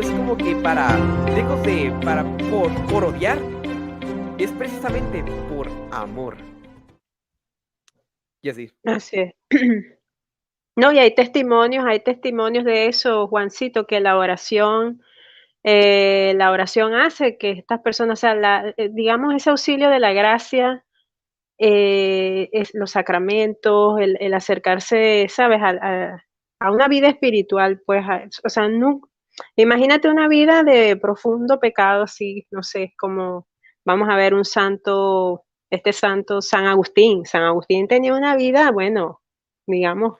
no es como que por odiar, es precisamente por amor. Y así. Así es. No, y hay testimonios de eso, Juancito, que la oración hace que estas personas, o sea, digamos, ese auxilio de la gracia, los sacramentos, el acercarse, ¿sabes? A una vida espiritual, pues, o sea, no, imagínate una vida de profundo pecado, así, no sé, como vamos a ver un santo, este santo San Agustín. San Agustín tenía una vida, bueno, digamos,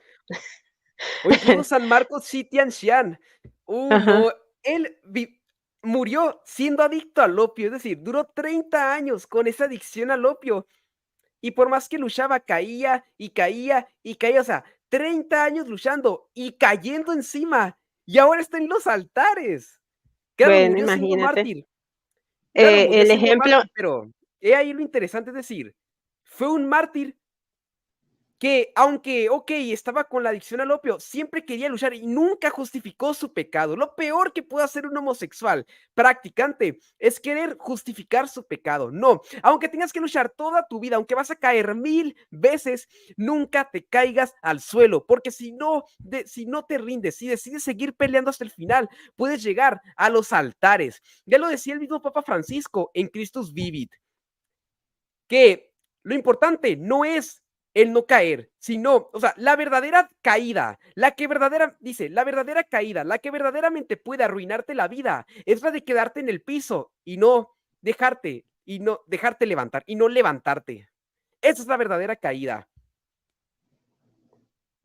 O incluso San Marcos Sitiancián. No, ajá, él murió siendo adicto al opio, es decir, duró 30 años con esa adicción al opio. Y por más que luchaba, caía y caía y caía, o sea, 30 años luchando y cayendo encima. Y ahora está en los altares. Claro, bueno, murió siendo imagínate. mártir. Claro, murió El siendo ejemplo, mártir, pero he ahí lo interesante, es decir, fue un mártir que aunque, okey, estaba con la adicción al opio, siempre quería luchar y nunca justificó su pecado. Lo peor que puede hacer un homosexual practicante es querer justificar su pecado. No, aunque tengas que luchar toda tu vida, aunque vas a caer 1000 veces, nunca te caigas al suelo, porque si no te rindes, si decides seguir peleando hasta el final, puedes llegar a los altares. Ya lo decía el mismo Papa Francisco en Christus Vivit, que lo importante no es el no caer, sino, o sea, la verdadera caída, la verdadera caída, la que verdaderamente puede arruinarte la vida, es la de quedarte en el piso y no dejarte levantar y no levantarte. Esa es la verdadera caída.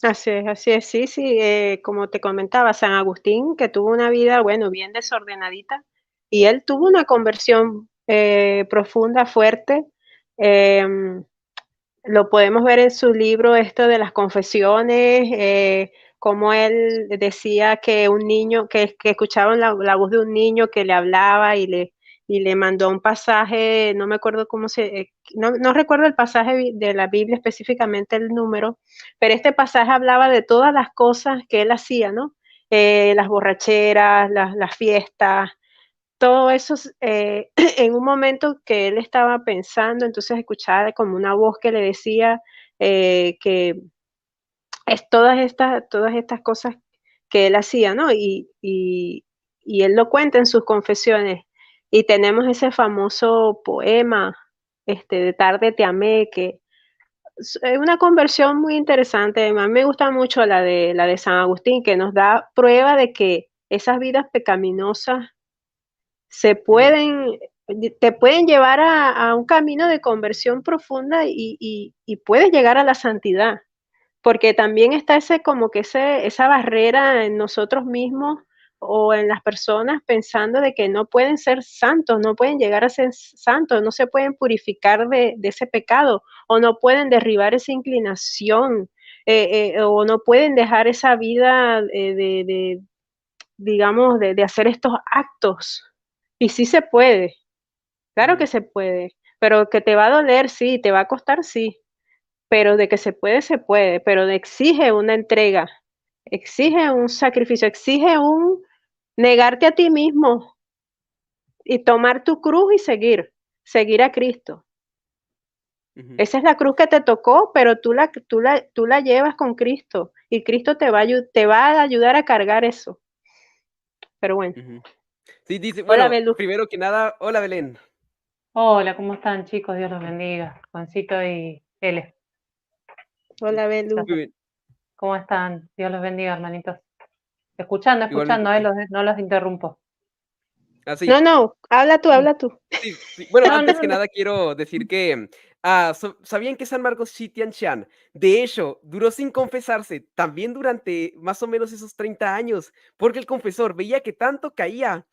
así es, sí, sí, como te comentaba, San Agustín, que tuvo una vida, bueno, bien desordenadita, y él tuvo una conversión profunda, fuerte. em, lo podemos ver en su libro, esto de las confesiones, cómo él decía que un niño, que escuchaba la voz de un niño que le hablaba y le mandó un pasaje, no me acuerdo no recuerdo el pasaje de la Biblia específicamente el número, pero este pasaje hablaba de todas las cosas que él hacía, ¿no? Las borracheras, las fiestas, todo eso en un momento que él estaba pensando, entonces escuchaba como una voz que le decía que es todas estas cosas que él hacía, ¿no? Y él lo cuenta en sus confesiones. Y tenemos ese famoso poema, de Tarde te amé, que es una conversión muy interesante. A mí me gusta mucho la de San Agustín, que nos da prueba de que esas vidas pecaminosas se Ujú, pueden, te pueden llevar a un camino de conversión profunda y puedes llegar a la santidad, porque también está ese como que esa barrera en nosotros mismos o en las personas pensando de que no pueden ser santos, no pueden llegar a ser santos, no se pueden purificar de ese pecado o no pueden derribar esa inclinación, o no pueden dejar esa vida, digamos, de hacer estos actos. Y sí se puede, claro que ujú, se puede, pero que te va a doler, sí, te va a costar, sí, pero de que se puede, pero exige una entrega, exige un sacrificio, exige un negarte a ti mismo y tomar tu cruz y seguir a Cristo. ujú, Esa es la cruz que te tocó, pero tú la llevas con Cristo y Cristo te va a ayudar a cargar eso. Pero bueno, ujú. Sí, dice, hola bueno, Belu, primero que nada, hola Belén. Hola, ¿cómo están chicos? Dios los bendiga. Juancito y Ele. hola Belu. Muy bien, ¿Cómo están? Dios los bendiga, hermanitos. igualmente. Escuchando, no los interrumpo. Así. No, no, habla tú. Sí, sí. Bueno, No, no, antes que no. nada quiero decir que, ¿sabían que San Marcos Sitianchan, de hecho, duró sin confesarse también durante más o menos esos 30 años? Porque el confesor veía que tanto caía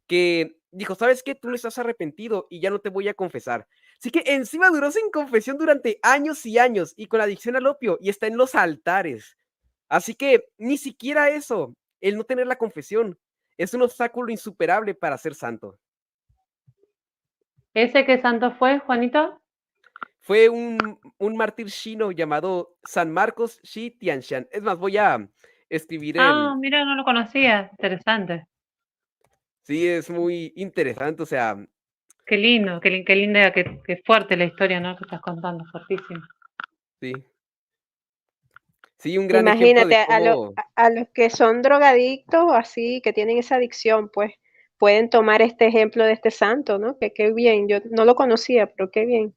que dijo: "¿Sabes qué? Tú no estás arrepentido y ya no te voy a confesar". Así que encima duró sin confesión durante años y años y con adicción al opio y está en los altares. Así que ni siquiera eso, el no tener la confesión, es un obstáculo insuperable para ser santo. ¿Ese qué santo fue, Juanito? Fue un mártir chino llamado San Marcos Shi Tianshan. Es más, voy a escribir Ah, el mira, no lo conocía. Interesante. Sí, es muy interesante, o sea, Qué lindo, qué linda, qué fuerte la historia, ¿no? Que estás contando, fuertísimo. sí. Sí, un gran ejemplo Imagínate de cómo a los que son drogadictos, así, que tienen esa adicción, pues, pueden tomar este ejemplo de este santo, ¿no? Que qué bien, yo no lo conocía, pero qué bien.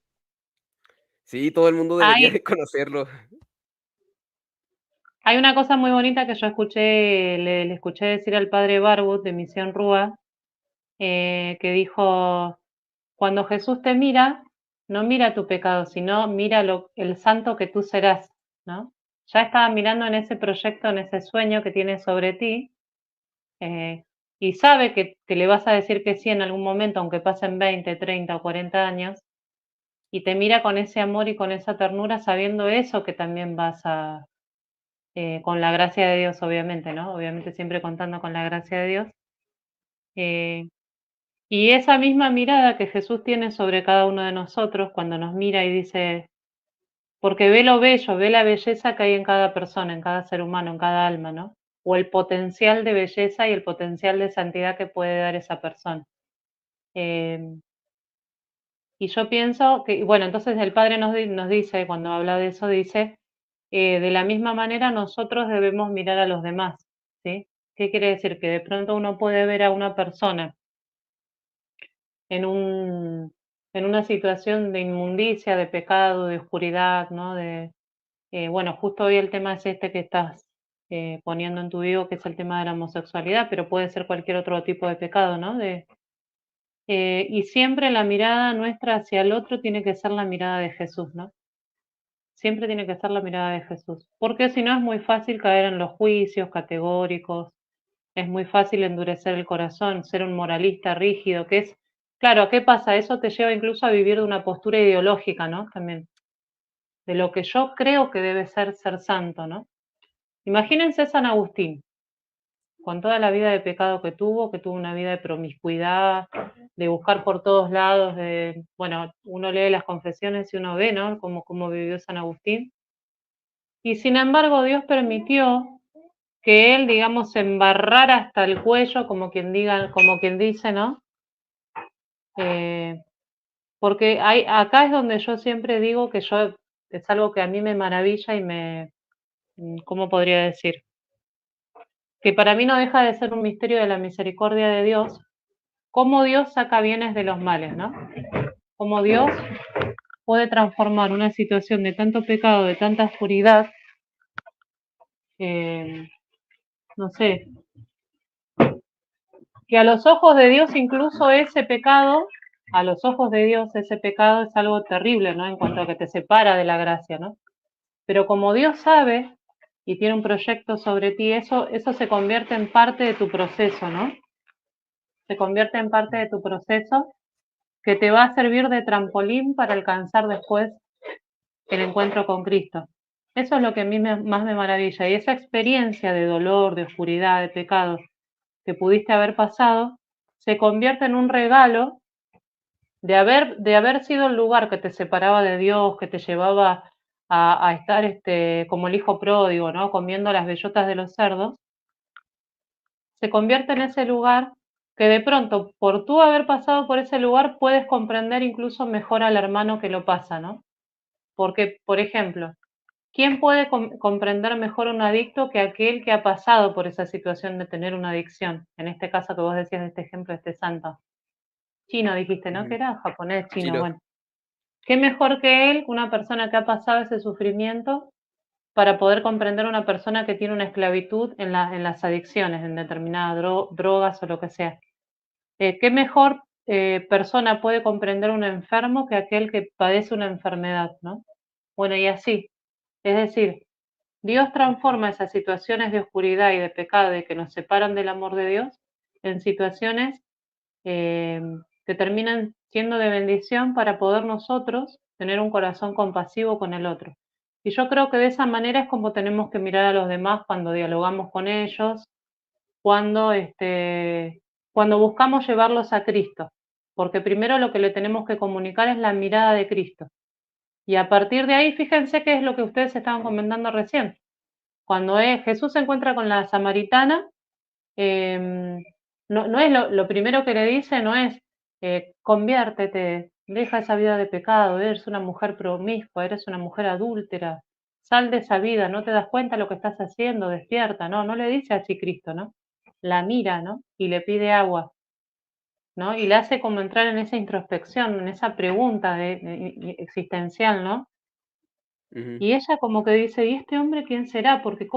sí, todo el mundo debería Hay, de conocerlo. hay una cosa muy bonita que yo escuché, le escuché decir al padre Barwood de Misión Rúa, que dijo, cuando Jesús te mira, no mira tu pecado, sino mira el santo que tú serás, ¿no? Ya estaba mirando en ese proyecto, en ese sueño que tiene sobre ti, eh, y sabe que le vas a decir que sí en algún momento, aunque pasen 20, 30 o 40 años, y te mira con ese amor y con esa ternura, sabiendo eso que también vas a, con la gracia de Dios, obviamente, ¿no? Obviamente siempre contando con la gracia de Dios. eh, y esa misma mirada que Jesús tiene sobre cada uno de nosotros cuando nos mira y dice, porque ve lo bello, ve la belleza que hay en cada persona, en cada ser humano, en cada alma, ¿no? O el potencial de belleza y el potencial de santidad que puede dar esa persona. Eh, y yo pienso que, bueno, entonces el Padre nos dice, cuando habla de eso, dice, de la misma manera nosotros debemos mirar a los demás, ¿sí? ¿Qué quiere decir? Que de pronto uno puede ver a una persona en un, en una situación de inmundicia, de pecado, de oscuridad, ¿no? Bueno, justo hoy el tema es este que estás poniendo en tu video, que es el tema de la homosexualidad, pero puede ser cualquier otro tipo de pecado, ¿no? Y siempre la mirada nuestra hacia el otro tiene que ser la mirada de Jesús, ¿no? Siempre tiene que ser la mirada de Jesús, porque si no es muy fácil caer en los juicios categóricos, es muy fácil endurecer el corazón, ser un moralista rígido, que es, claro, ¿qué pasa? Eso te lleva incluso a vivir de una postura ideológica, ¿no? También, de lo que yo creo que debe ser santo, ¿no? Imagínense San Agustín, con toda la vida de pecado que tuvo una vida de promiscuidad, de buscar por todos lados, bueno, uno lee las confesiones y uno ve, ¿no? Cómo vivió San Agustín. Y sin embargo, Dios permitió que él, digamos, se embarrara hasta el cuello, como quien dice, ¿no? Porque acá es donde yo siempre digo que es algo que a mí me maravilla y ¿cómo podría decir? Que para mí no deja de ser un misterio de la misericordia de Dios, cómo Dios saca bienes de los males, ¿no? Cómo Dios puede transformar una situación de tanto pecado, de tanta oscuridad, eh, no sé, que a los ojos de Dios incluso ese pecado, a los ojos de Dios ese pecado es algo terrible, ¿no? En cuanto a que te separa de la gracia, ¿no? Pero como Dios sabe y tiene un proyecto sobre ti, eso se convierte en parte de tu proceso, ¿no? Se convierte en parte de tu proceso que te va a servir de trampolín para alcanzar después el encuentro con Cristo. Eso es lo que a mí más me maravilla. Y esa experiencia de dolor, de oscuridad, de pecado que pudiste haber pasado, se convierte en un regalo de haber sido el lugar que te separaba de Dios, que te llevaba a estar como el hijo pródigo, ¿no? Comiendo las bellotas de los cerdos, se convierte en ese lugar que de pronto, por tú haber pasado por ese lugar, puedes comprender incluso mejor al hermano que lo pasa, ¿no? Porque, por ejemplo, ¿quién puede comprender mejor un adicto que aquel que ha pasado por esa situación de tener una adicción? En este caso que vos decías de este ejemplo de este santo. Chino dijiste, ¿no? Ujú. Que era japonés, chino, Chino. bueno. ¿Qué mejor que él, una persona que ha pasado ese sufrimiento para poder comprender a una persona que tiene una esclavitud en las adicciones, en determinadas drogas o lo que sea? ¿Qué mejor persona puede comprender un enfermo que aquel que padece una enfermedad, ¿no? Bueno, y así. Es decir, Dios transforma esas situaciones de oscuridad y de pecado y que nos separan del amor de Dios en situaciones eh, que terminan siendo de bendición para poder nosotros tener un corazón compasivo con el otro. Y yo creo que de esa manera es como tenemos que mirar a los demás cuando dialogamos con ellos, cuando, cuando buscamos llevarlos a Cristo, porque primero lo que le tenemos que comunicar es la mirada de Cristo. Y a partir de ahí, fíjense qué es lo que ustedes estaban comentando recién. Cuando Jesús se encuentra con la samaritana, eh, no es lo primero que le dice, no es conviértete, deja esa vida de pecado, eres una mujer promiscua, eres una mujer adúltera, sal de esa vida, no te das cuenta lo que estás haciendo, despierta, no le dice así Cristo, ¿no? La mira, ¿no? Y le pide agua, ¿no? Y le hace como entrar en esa introspección, en esa pregunta existencial, ¿no? Ujú, Y ella como que dice, ¿y este hombre quién será? Porque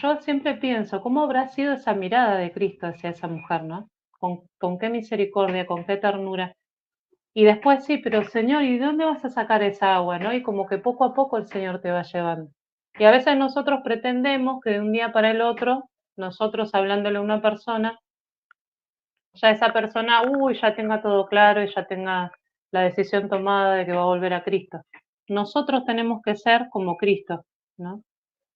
yo siempre pienso, ¿cómo habrá sido esa mirada de Cristo hacia esa mujer, ¿no? Con qué misericordia, con qué ternura. Y después sí, pero Señor, ¿y de dónde vas a sacar esa agua, no? Y como que poco a poco el Señor te va llevando. Y a veces nosotros pretendemos que de un día para el otro, nosotros hablándole a una persona, ya esa persona, ya tenga todo claro y ya tenga la decisión tomada de que va a volver a Cristo. Nosotros tenemos que ser como Cristo, ¿no?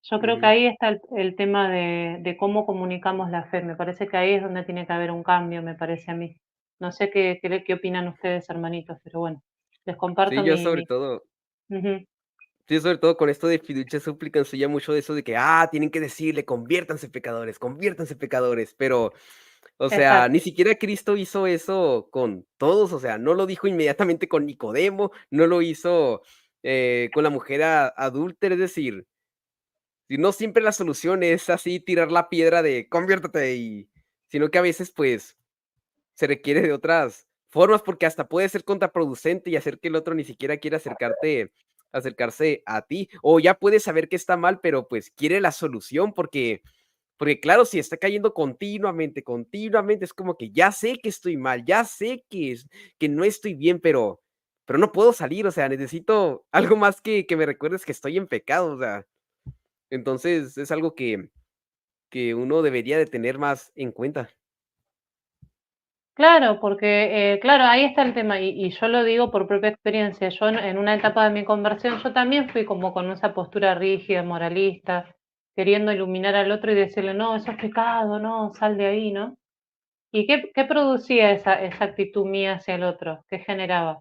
Yo creo que ujú. ahí está el tema de cómo comunicamos la fe. Me parece que ahí es donde tiene que haber un cambio, me parece a mí. No sé qué opinan ustedes, hermanitos, pero bueno, les Sí, comparto yo sobre todo Ujú, sí, sobre todo con esto de fiducia súplica, ya mucho de eso de que, tienen que decirle: conviértanse pecadores", pero, o sea, exacto. ni siquiera Cristo hizo eso con todos, o sea, no lo dijo inmediatamente con Nicodemo, no lo hizo, con la mujer adúltera, es decir, y no siempre la solución es así tirar la piedra de conviértete sino que a veces, pues, se requiere de otras formas, porque hasta puede ser contraproducente y hacer que el otro ni siquiera quiera acercarse a ti, o ya puedes saber que está mal, pero, pues, quiere la solución porque claro, si está cayendo continuamente, es como que ya sé que estoy mal, ya sé que no estoy bien, pero no puedo salir, o sea, necesito algo más que me recuerdes que estoy en pecado, o sea, entonces es algo que uno debería de tener más en cuenta. Claro, porque, claro, ahí está el tema, y yo lo digo por propia experiencia. Yo en una etapa de mi conversión, yo también fui como con esa postura rígida, moralista, queriendo iluminar al otro y decirle, no, eso es pecado, no, sal de ahí, ¿no? ¿Y qué producía esa actitud mía hacia el otro? ¿Qué generaba?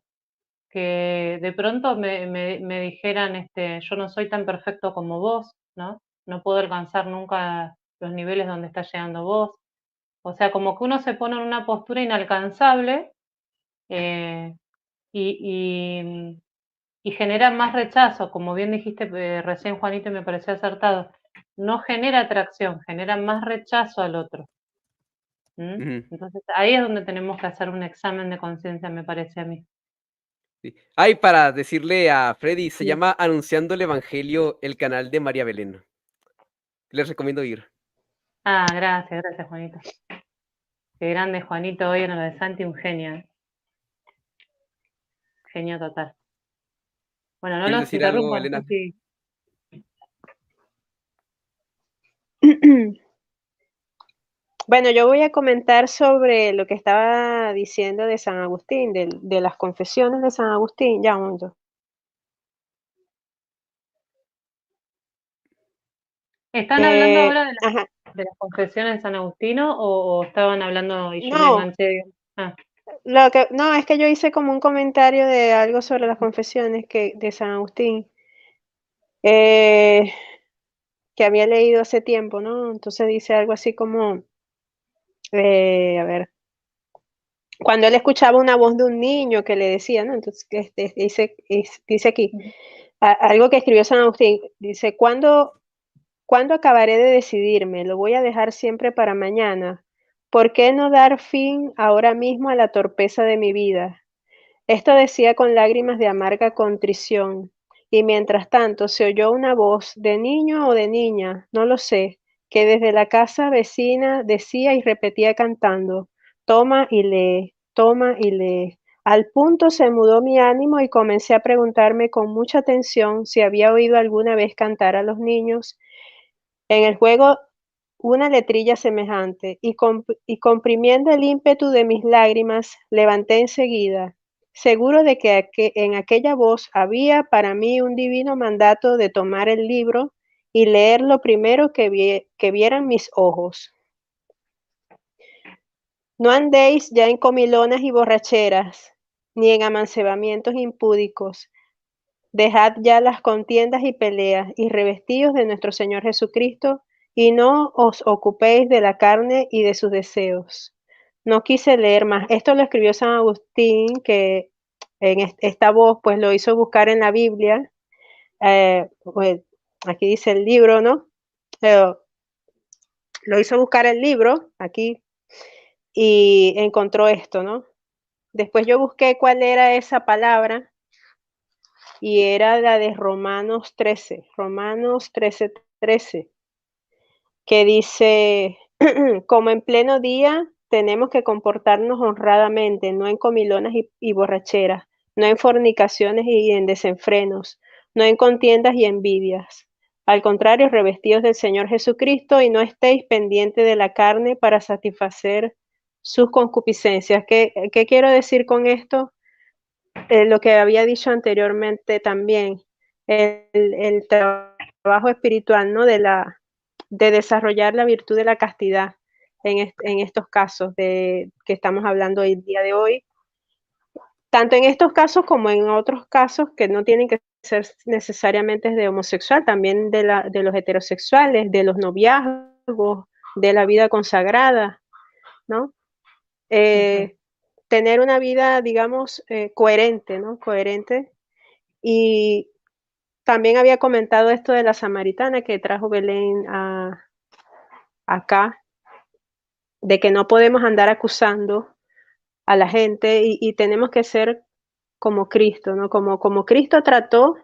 Que de pronto me dijeran, yo no soy tan perfecto como vos, ¿no? No puedo alcanzar nunca los niveles donde estás llegando vos. O sea, como que uno se pone en una postura inalcanzable eh, y, y- y genera más rechazo, como bien dijiste recién, Juanito, y me pareció acertado. No genera atracción, genera más rechazo al otro. ¿M? Ujú. Entonces ahí es donde tenemos que hacer un examen de conciencia, me parece a mí. Sí. Ay, para decirle a Freddy, se Sí. llama Anunciando el Evangelio, el canal de María Belén. Les recomiendo ir. Ah, gracias, Juanito. Qué grande Juanito hoy en lo de Santi, un genio, genio total. Bueno, no ¿Quieres los decir algo, interrumpo, no sé Elena? si... Bueno, yo voy a comentar sobre lo que estaba diciendo de San Agustín, de las confesiones de San Agustín. Ya, un momento. ¿Están hablando ahora Ajá, de las confesiones de San Agustino o estaban hablando y yo me no, enganché? Ah, no, es que yo hice como un comentario de algo sobre las confesiones de San Agustín, eh, que había leído hace tiempo, ¿no? Entonces dice algo así como, a ver, cuando él escuchaba una voz de un niño que le decía, ¿no? Entonces dice aquí, ujú. algo que escribió San Agustín, dice, ¿cuándo acabaré de decidirme? ¿Lo voy a dejar siempre para mañana? ¿Por qué no dar fin ahora mismo a la torpeza de mi vida? Esto decía con lágrimas de amarga contrición, y mientras tanto se oyó una voz, de niño o de niña, no lo sé, que desde la casa vecina decía y repetía cantando, toma y lee, toma y lee. Al punto se mudó mi ánimo y comencé a preguntarme con mucha atención si había oído alguna vez cantar a los niños en el juego una letrilla semejante, y comprimiendo el ímpetu de mis lágrimas, levanté enseguida, seguro de que en aquella voz había para mí un divino mandato de tomar el libro y leer lo primero que vieran mis ojos. No andéis ya en comilonas y borracheras, ni en amancebamientos impúdicos. Dejad ya las contiendas y peleas, y revestíos de nuestro Señor Jesucristo, y no os ocupéis de la carne y de sus deseos. no quise leer más. Esto lo escribió San Agustín, que en esta voz, pues, lo hizo buscar en la Biblia, pues, aquí dice el libro, ¿no? Pero lo hizo buscar el libro, aquí, y encontró esto, ¿no? Después yo busqué cuál era esa palabra, y era la de Romanos 13:13, que dice: "Como en pleno día tenemos que comportarnos honradamente, no en comilonas y borracheras, no en fornicaciones y en desenfrenos, no en contiendas y envidias. Al contrario, revestidos del Señor Jesucristo y no estéis pendientes de la carne para satisfacer sus concupiscencias". ¿Qué quiero decir con esto? Lo que había dicho anteriormente también, el trabajo espiritual, ¿no? De desarrollar la virtud de la castidad en estos casos de que estamos hablando el día de hoy, tanto en estos casos como en otros casos que no tienen que ser necesariamente de homosexual, también de los heterosexuales, de los noviazgos, de la vida consagrada, ¿no? Ujú. Tener una vida, digamos, coherente, ¿no? Coherente. Y también había comentado esto de la samaritana que trajo Belén acá, de que no podemos andar acusando a la gente y tenemos que ser como Cristo, ¿no? Como Cristo trató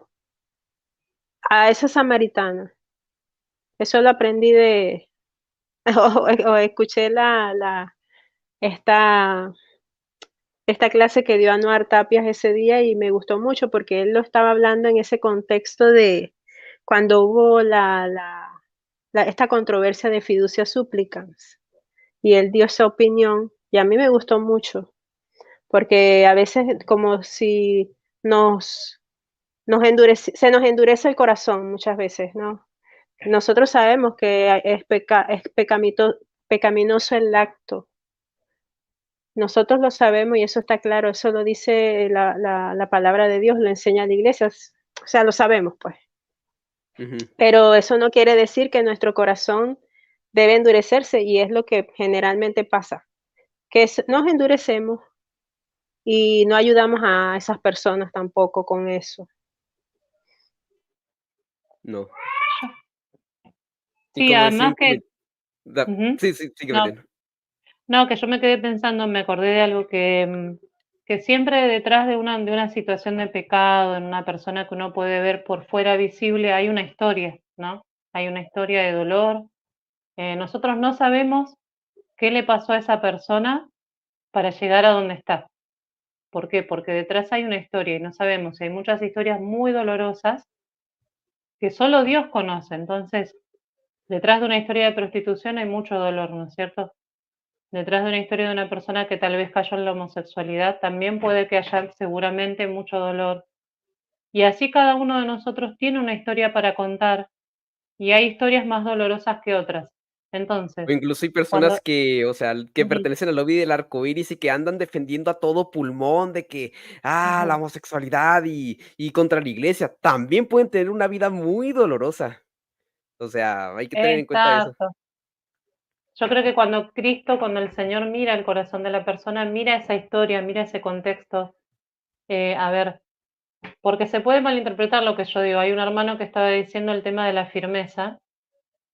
a esa samaritana. Eso lo aprendí de, o escuché esta, esta clase que dio Anuar Tapias ese día y me gustó mucho porque él lo estaba hablando en ese contexto de cuando hubo esta controversia de fiducia supplicans y él dio esa opinión y a mí me gustó mucho porque a veces como si nos, se nos endurece el corazón muchas veces, ¿no? Nosotros sabemos que pecaminoso el acto. Nosotros lo sabemos y eso está claro, eso lo dice la palabra de Dios, lo enseña la iglesia, o sea, lo sabemos, pues. Ujú. Pero eso no quiere decir que nuestro corazón debe endurecerse y es lo que generalmente pasa, que nos endurecemos y no ayudamos a esas personas tampoco con eso. No. Y Sí, como decía además un que, comen ujú, sí, sí, sigue no, Belén. no, que yo me quedé pensando, me acordé de algo que siempre detrás de una situación de pecado, en una persona que uno puede ver por fuera visible, hay una historia, ¿no? Hay una historia de dolor. Nosotros no sabemos qué le pasó a esa persona para llegar a donde está. ¿Por qué? Porque detrás hay una historia y no sabemos. Hay muchas historias muy dolorosas que solo Dios conoce. Entonces, detrás de una historia de prostitución hay mucho dolor, ¿no es cierto? Detrás de una historia de una persona que tal vez cayó en la homosexualidad, también puede que haya seguramente mucho dolor. Y así cada uno de nosotros tiene una historia para contar y hay historias más dolorosas que otras. O Entonces, incluso hay cuando... personas que, o sea, que Ujú, pertenecen al lobby del arco iris y que andan defendiendo a todo pulmón de que, la ujú, homosexualidad y contra la iglesia, también pueden tener una vida muy dolorosa. O sea, hay que tener en cuenta eso. exacto. Yo creo que cuando Cristo, cuando el Señor mira el corazón de la persona, mira esa historia, mira ese contexto, a ver, porque se puede malinterpretar lo que yo digo. Hay un hermano que estaba diciendo el tema de la firmeza,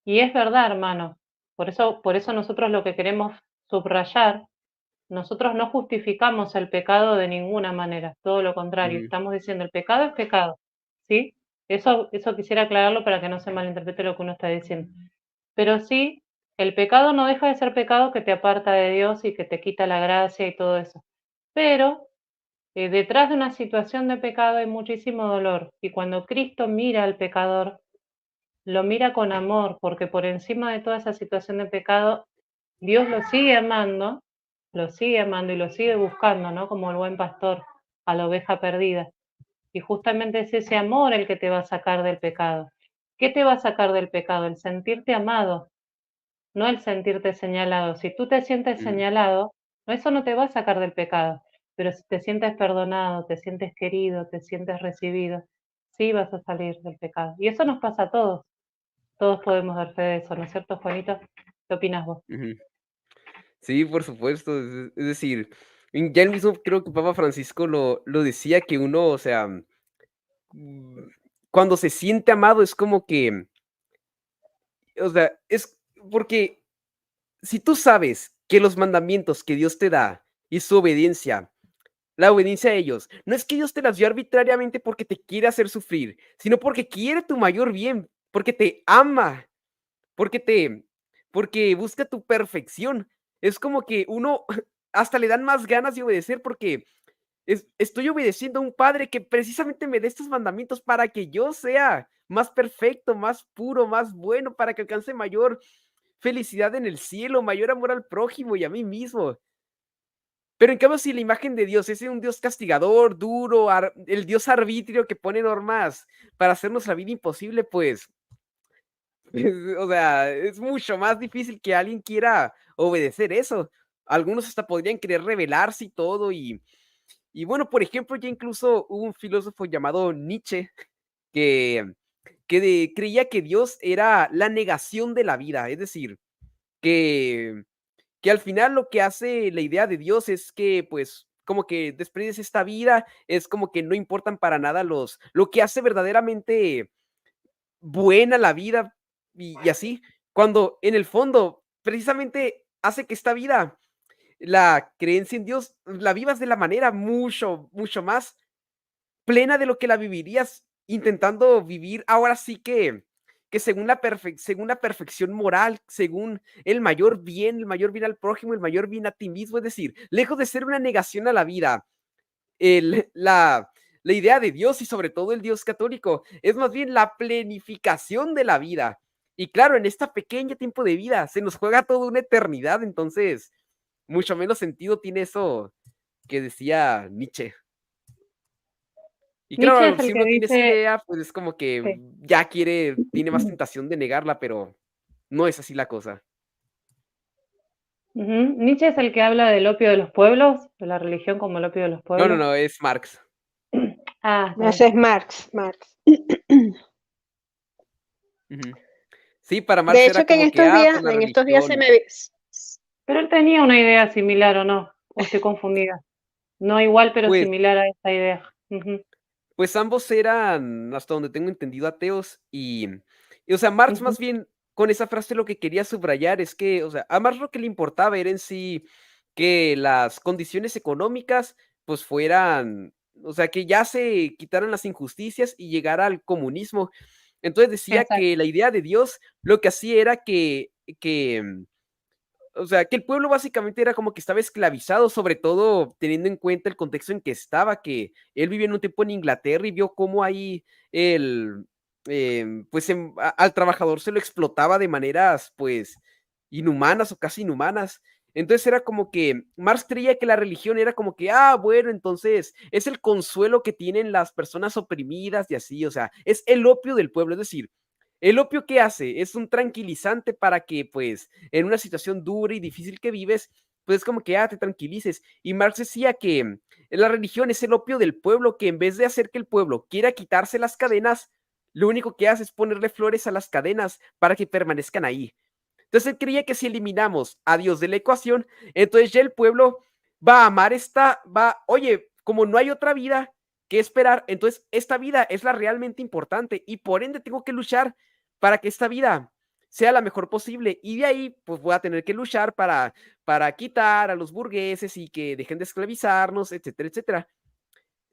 y es verdad, hermano. Por eso nosotros lo que queremos subrayar, nosotros no justificamos el pecado de ninguna manera, todo lo contrario, Ujú, estamos diciendo el pecado es pecado, ¿sí? Eso quisiera aclararlo para que no se malinterprete lo que uno está diciendo. Pero sí, el pecado no deja de ser pecado que te aparta de Dios y que te quita la gracia y todo eso. Pero detrás de una situación de pecado hay muchísimo dolor. Y cuando Cristo mira al pecador, lo mira con amor, porque por encima de toda esa situación de pecado, Dios lo sigue amando y lo sigue buscando, ¿no? Como el buen pastor a la oveja perdida. Y justamente es ese amor el que te va a sacar del pecado. ¿Qué te va a sacar del pecado? El sentirte amado, no el sentirte señalado. Si tú te sientes ujú, señalado, eso no te va a sacar del pecado, pero si te sientes perdonado, te sientes querido, te sientes recibido, sí vas a salir del pecado. Y eso nos pasa a todos. Todos podemos dar fe de eso, ¿no es cierto, Juanito? ¿Qué opinas vos? ujú. Sí, por supuesto. Es decir, ya el mismo creo que Papa Francisco lo decía que uno, o sea, mm, cuando se siente amado es como que, o sea, es porque si tú sabes que los mandamientos que Dios te da y su obediencia, la obediencia a ellos, no es que Dios te las dio arbitrariamente porque te quiere hacer sufrir, sino porque quiere tu mayor bien, porque te ama, porque te porque busca tu perfección. Es como que uno hasta le dan más ganas de obedecer porque estoy obedeciendo a un padre que precisamente me dé estos mandamientos para que yo sea más perfecto, más puro, más bueno, para que alcance mayor felicidad en el cielo, mayor amor al prójimo y a mí mismo. Pero en cambio, si la imagen de Dios es un Dios castigador, duro, el Dios arbitrio que pone normas para hacernos la vida imposible, pues, o sea, es mucho más difícil que alguien quiera obedecer eso. Algunos hasta podrían querer rebelarse y todo. Y bueno, por ejemplo, ya incluso hubo un filósofo llamado Nietzsche que, creía que Dios era la negación de la vida. Es decir, que al final lo que hace la idea de Dios es que, pues, como que desprecias esta vida, es como que no importan para nada lo que hace verdaderamente buena la vida y así, cuando en el fondo precisamente hace que esta vida, la creencia en Dios, la vivas de la manera mucho, mucho más plena de lo que la vivirías intentando vivir ahora sí que según la perfección moral, según el mayor bien al prójimo, el mayor bien a ti mismo, es decir, lejos de ser una negación a la vida, el la idea de Dios y sobre todo el Dios católico es más bien la plenificación de la vida. Y claro, en esta pequeña tiempo de vida se nos juega toda una eternidad, entonces mucho menos sentido tiene eso que decía Nietzsche. Y Nietzsche claro, es el si que uno tiene esa dice, idea, pues es como que sí. ya tiene más tentación de negarla, pero no es así la cosa. Ujú. Nietzsche es el que habla del opio de los pueblos, de la religión como el opio de los No, no, pueblos. no, es Marx. Ah, está Ese bien. es Marx, Marx. Ujú. Sí, para De Marx era hecho que como que, pues la en estos días se religión. me Pero él tenía una idea similar, ¿o no? ¿O estoy confundida? No igual, pero Pues similar a esta idea. Ujú, pues ambos eran, hasta donde tengo entendido, ateos o sea, Marx ujú. más bien con esa frase lo que quería subrayar es que, o sea, a Marx lo que le importaba era en sí que las condiciones económicas, pues fueran, o sea, que ya se quitaran las injusticias y llegara al comunismo. Entonces decía que Exacto, la idea de Dios lo que hacía era que o sea, que el pueblo básicamente era como que estaba esclavizado, sobre todo teniendo en cuenta el contexto en que estaba, que él vivía en un tiempo en Inglaterra y vio cómo ahí el, pues al trabajador se lo explotaba de maneras pues inhumanas o casi inhumanas. Entonces era como que Marx creía que la religión era como que, bueno, entonces es el consuelo que tienen las personas oprimidas y así, o sea, es el opio del pueblo, es decir, el opio que hace es un tranquilizante para que pues en una situación dura y difícil que vives, pues como que te tranquilices. Y Marx decía que la religión es el opio del pueblo, que en vez de hacer que el pueblo quiera quitarse las cadenas, lo único que hace es ponerle flores a las cadenas para que permanezcan ahí. Entonces él creía que si eliminamos a Dios de la ecuación, entonces ya el pueblo va a amar oye, como no hay otra vida que esperar, entonces esta vida es la realmente importante y por ende tengo que luchar para que esta vida sea la mejor posible. Y de ahí, pues voy a tener que luchar para quitar a los burgueses y que dejen de esclavizarnos, etcétera, etcétera.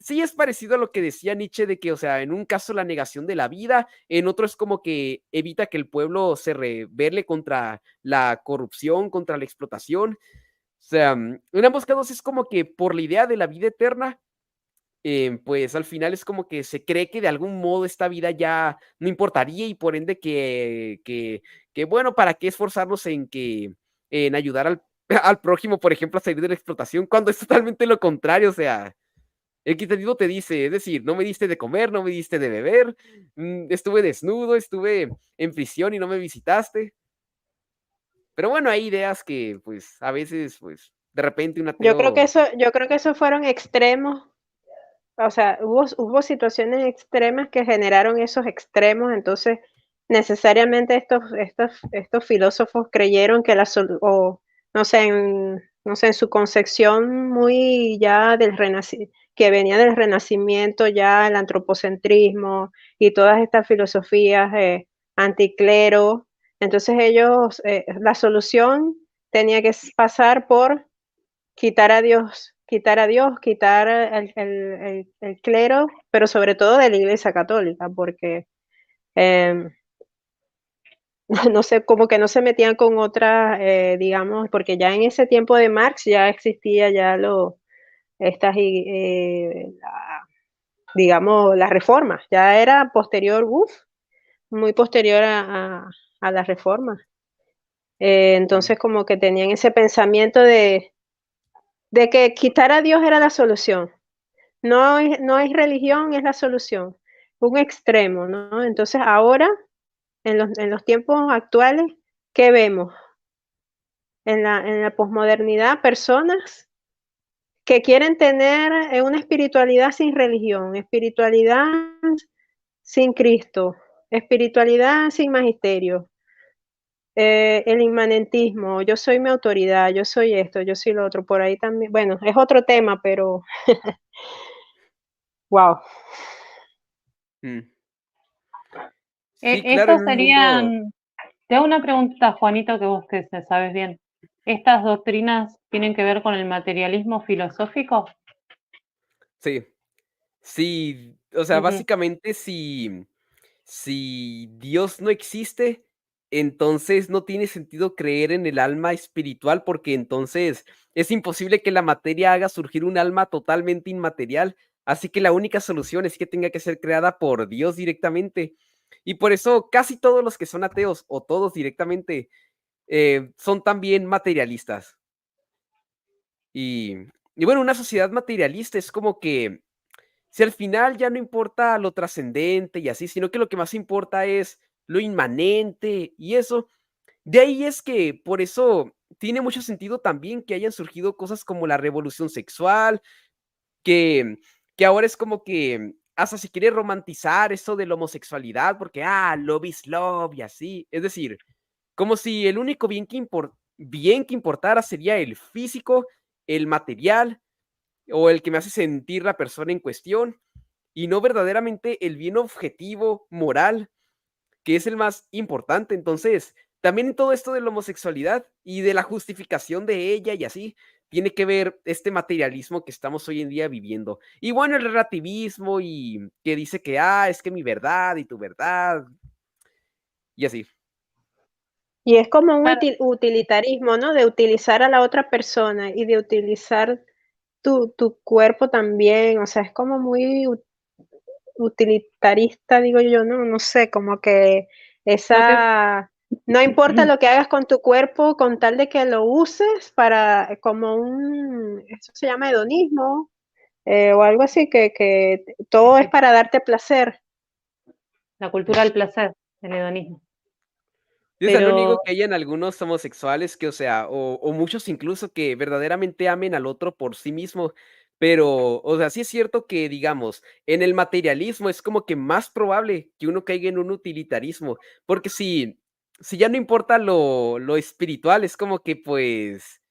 Sí es parecido a lo que decía Nietzsche de que, o sea, en un caso la negación de la vida, en otro es como que evita que el pueblo se rebele contra la corrupción, contra la explotación. O sea, en ambos casos es como que por la idea de la vida eterna, pues al final es como que se cree que de algún modo esta vida ya no importaría y por ende que bueno, ¿para qué esforzarnos en ayudar al prójimo, por ejemplo, a salir de la explotación, cuando es totalmente lo contrario? O sea, el equitativo te dice, es decir, no me diste de comer, no me diste de beber, estuve desnudo, estuve en prisión y no me visitaste. Pero bueno, hay ideas que, pues, a veces, pues, de repente un ateo. yo creo que esos fueron extremos, o sea, hubo situaciones extremas que generaron esos extremos, entonces necesariamente estos filósofos creyeron que no sé, en su concepción muy ya que venía del Renacimiento, ya el antropocentrismo y todas estas filosofías anticlero. Entonces ellos, la solución tenía que pasar por quitar a Dios, quitar el clero, pero sobre todo de la Iglesia Católica, porque no sé, como que no se metían con otras, digamos, porque ya en ese tiempo de Marx ya existía ya digamos, las reformas, ya era posterior, muy posterior a las reformas. Entonces como que tenían ese pensamiento de que quitar a Dios era la solución. No hay religión, es la solución. Un extremo, ¿no? Entonces ahora, en los tiempos actuales, ¿qué vemos? En la posmodernidad, personas que quieren tener una espiritualidad sin religión, espiritualidad sin Cristo, espiritualidad sin magisterio, el inmanentismo, yo soy mi autoridad, yo soy esto, yo soy lo otro, por ahí también, bueno, es otro tema, pero wow. Mm. Sí, claro, Estos en un mundo. serían, te hago una pregunta, Juanito, que vos que sabes bien. ¿Estas doctrinas tienen que ver con el materialismo filosófico? Sí, sí, o sea, Ujú. básicamente si Dios no existe, entonces no tiene sentido creer en el alma espiritual, porque entonces es imposible que la materia haga surgir un alma totalmente inmaterial. Así que la única solución es que tenga que ser creada por Dios directamente. Y por eso casi todos los que son ateos, o todos directamente, son también materialistas. Y, y bueno, una sociedad materialista es como que si al final ya no importa lo trascendente y así, sino que lo que más importa es lo inmanente y eso, de ahí es que por eso tiene mucho sentido también que hayan surgido cosas como la revolución sexual, que, que ahora es como que hasta si quiere romantizar eso de la homosexualidad, porque, love is love y así. Es decir, como si el único bien que importara sería el físico, el material o el que me hace sentir la persona en cuestión y no verdaderamente el bien objetivo, moral, que es el más importante. Entonces, también en todo esto de la homosexualidad y de la justificación de ella y así, tiene que ver este materialismo que estamos hoy en día viviendo. Y bueno, el relativismo y que dice que, es que mi verdad y tu verdad y así. Y es como un Claro, utilitarismo, ¿no? De utilizar a la otra persona y de utilizar tu cuerpo también, o sea, es como muy utilitarista, digo yo, no, no sé, como que lo que, no importa lo que hagas con tu cuerpo, con tal de que lo uses para, eso se llama hedonismo, o algo así, que todo es sí, para darte placer, la cultura del placer, el hedonismo. Y, o sea, no Pero niego que hayan algunos homosexuales que, o sea, o muchos incluso que verdaderamente amen al otro por sí mismo, pero, o sea, sí es cierto que, digamos, en el materialismo es como que más probable que uno caiga en un utilitarismo, porque si ya no importa lo espiritual, es como que, pues,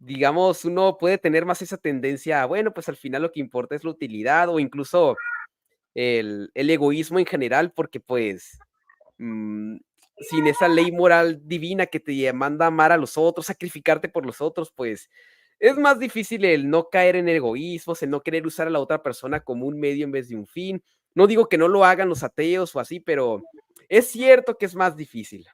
digamos, uno puede tener más esa tendencia a, bueno, pues al final lo que importa es la utilidad o incluso el egoísmo en general, porque pues mm, sin esa ley moral divina que te manda a amar a los otros, sacrificarte por los otros, pues es más difícil el no caer en egoísmos, el no querer usar a la otra persona como un medio en vez de un fin. No digo que no lo hagan los ateos o así, pero es cierto que es más difícil.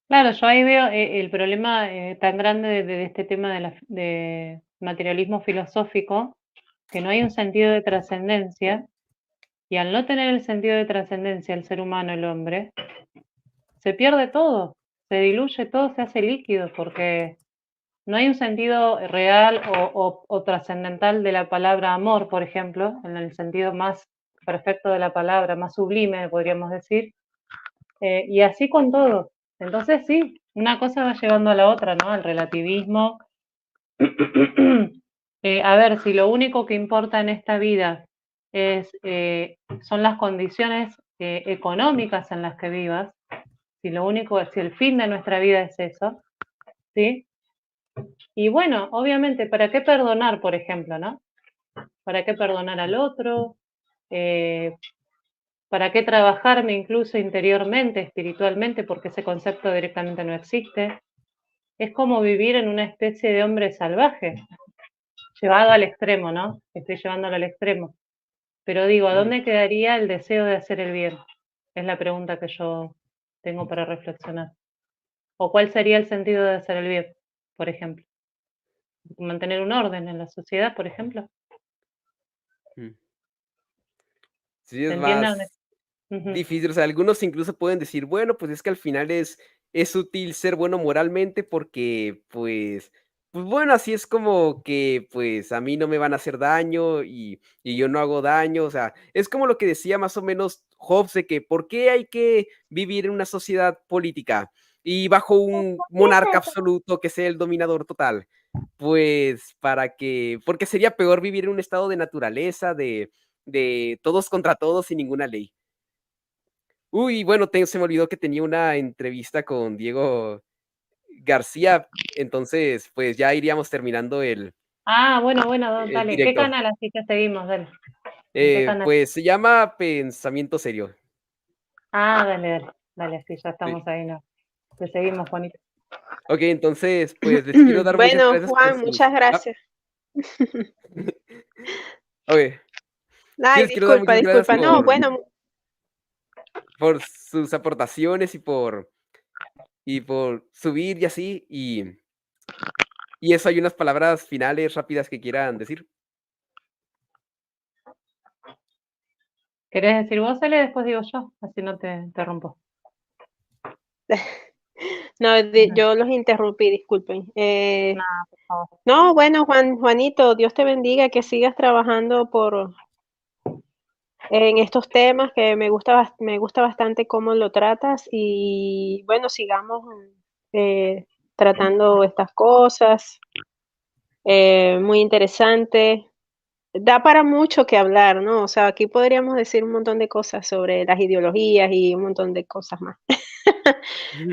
claro, yo ahí veo el problema tan grande de este tema de materialismo filosófico, que no hay un sentido de trascendencia, y al no tener el sentido de trascendencia el ser humano, el hombre, se pierde todo, se diluye todo, se hace líquido, porque no hay un sentido real o trascendental de la palabra amor, por ejemplo, en el sentido más perfecto de la palabra, más sublime, podríamos decir, y así con todo. Entonces sí, una cosa va llevando a la otra, ¿no? El relativismo. A ver, si lo único que importa en esta vida son las condiciones económicas en las que vivas, si lo único, si el fin de nuestra vida es eso, ¿sí? Y bueno, obviamente, ¿para qué perdonar, por ejemplo, no? ¿Para qué perdonar al otro? ¿Para qué trabajarme incluso interiormente, espiritualmente, porque ese concepto directamente no existe? Es como vivir en una especie de hombre salvaje, llevado al extremo, ¿no? Estoy llevándolo al extremo. Pero digo, ¿a dónde quedaría el deseo de hacer el bien? Es la pregunta que yo tengo para reflexionar. ¿O cuál sería el sentido de hacer el bien, por ejemplo? ¿Mantener un orden en la sociedad, por ejemplo? Mm. Sí, ¿Se es entiende? más Ujú. difícil. O sea, algunos incluso pueden decir, bueno, pues es que al final es útil ser bueno moralmente porque, pues bueno, así es como que, pues a mí no me van a hacer daño y yo no hago daño. O sea, es como lo que decía más o menos Hobbes de que por qué hay que vivir en una sociedad política y bajo un monarca absoluto que sea el dominador total. Pues porque sería peor vivir en un estado de naturaleza, de todos contra todos sin ninguna ley. Uy, bueno, se me olvidó que tenía una entrevista con Diego García, entonces, pues, ya iríamos terminando Ah, bueno, el dale. ¿Qué directo. canal? Así que seguimos, dale. ¿En qué canal? Pues, se llama Pensamiento Serio. Ah, dale, sí, ya Sí. estamos ahí, ¿no? Te seguimos, Juanito. Okey, entonces, pues, les quiero dar muchas Bueno, gracias por Juan, sus muchas gracias. okey, sí, Ay, les quiero dar disculpa, muchas gracias disculpa. No, bueno, por sus aportaciones y por subir y así, y eso, ¿hay unas palabras finales rápidas que quieran decir? ¿Querés decir vos, Ale? Después digo yo, así no te interrumpo. no, Ujú. yo los interrumpí, disculpen. No, por favor. No, bueno, Juanito, Dios te bendiga, que sigas trabajando en estos temas, que me gusta bastante cómo lo tratas y bueno, sigamos tratando estas cosas. Muy interesante. Da para mucho que hablar, ¿no? O sea, aquí podríamos decir un montón de cosas sobre las ideologías y un montón de cosas más.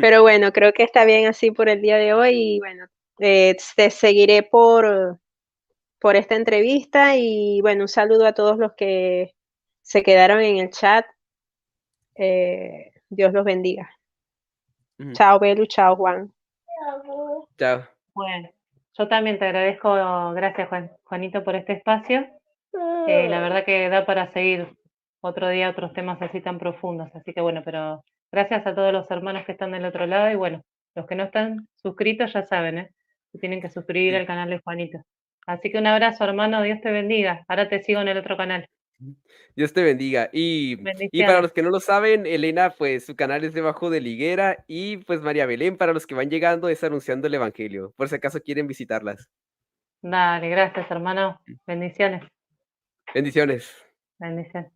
Pero bueno, creo que está bien así por el día de hoy y bueno, te seguiré por esta entrevista y bueno, un saludo a todos los que se quedaron en el chat. Dios los bendiga. Ujú. Chao, Belu, chao, Juan. Chao. Bueno, yo también te agradezco, gracias Juanito por este espacio. La verdad que da para seguir otro día otros temas así tan profundos, así que bueno, pero gracias a todos los hermanos que están del otro lado y bueno, los que no están suscritos ya saben, ¿eh? Que tienen que suscribir Sí. al canal de Juanito. Así que un abrazo, hermano, Dios te bendiga. Ahora te sigo en el otro canal. Dios te bendiga. Y para Bendiciones. los que no lo saben, Elena, pues su canal es debajo de la higuera y pues María Belén, para los que van llegando, es anunciando el evangelio, por si acaso quieren visitarlas. Dale, gracias, hermano. Bendiciones. Bendiciones. Bendiciones.